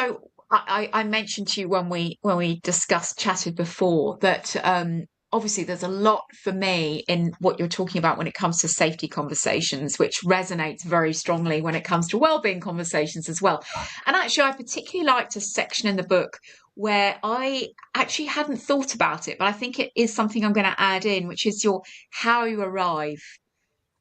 So I mentioned to you when we discussed chatted before that obviously there's a lot for me in what you're talking about when it comes to safety conversations, which resonates very strongly when it comes to well-being conversations as well. And actually, I particularly liked a section in the book where I actually hadn't thought about it, but I think it is something I'm going to add in, which is your how you arrive.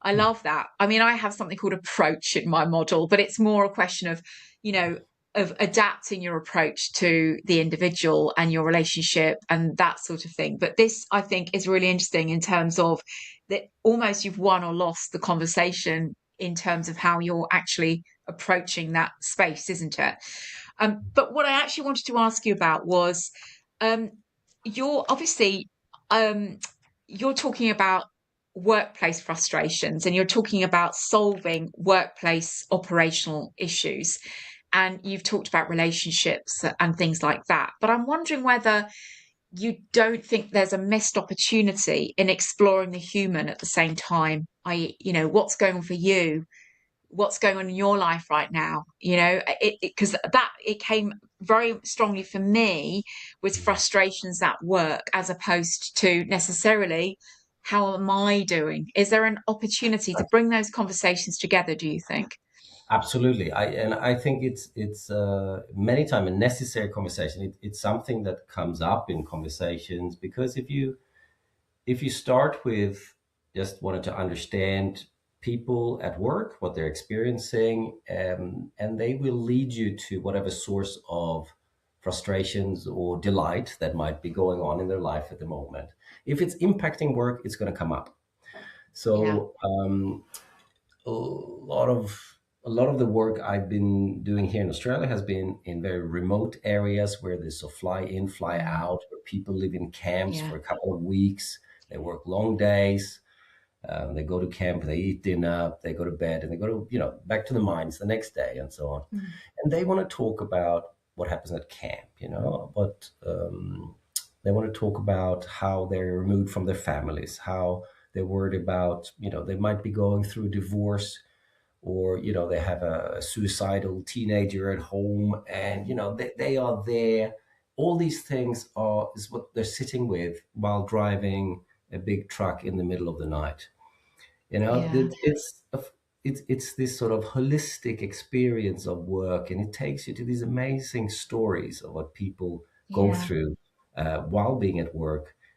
I love that. I mean, I have something called approach in my model, but it's more a question of, you know, of adapting your approach to the individual and your relationship and that sort of thing. But this, I think, is really interesting in terms of that almost you've won or lost the conversation in terms of how you're actually approaching that space, isn't it? But what I actually wanted to ask you about was um, you're obviously um, you're talking about workplace frustrations and you're talking about solving workplace operational issues. And you've talked about relationships and things like that. But I'm wondering whether you don't think there's a missed opportunity in exploring the human at the same time. What's going on for you? What's going on in your life right now? Because that it came very strongly for me with frustrations at work as opposed to necessarily how am I doing? Is there an opportunity to bring those conversations together, do you think? Absolutely. I think it's many times a necessary conversation. It's something that comes up in conversations because if you start with just wanting to understand people at work, what they're experiencing, and they will lead you to whatever source of frustrations or delight that might be going on in their life at the moment. If it's impacting work, it's going to come up. Yeah. So a lot of a lot of the work I've been doing here in Australia has been in very remote areas where there's a fly in, fly Mm, out, where people live in camps yeah. for a couple of weeks. They work long days. They go to camp, they eat dinner, they go to bed, and they go to back to the mines the next day, and so on. Mm, And they want to talk about what happens at camp, but they want to talk about how they're removed from their families, how they're worried about, they might be going through divorce, or they have a suicidal teenager at home, and they are there. All these things are is what they're sitting with while driving a big truck in the middle of the night. yeah. It's this sort of holistic experience of work, and it takes you to these amazing stories of what people go Yeah. through while being at work.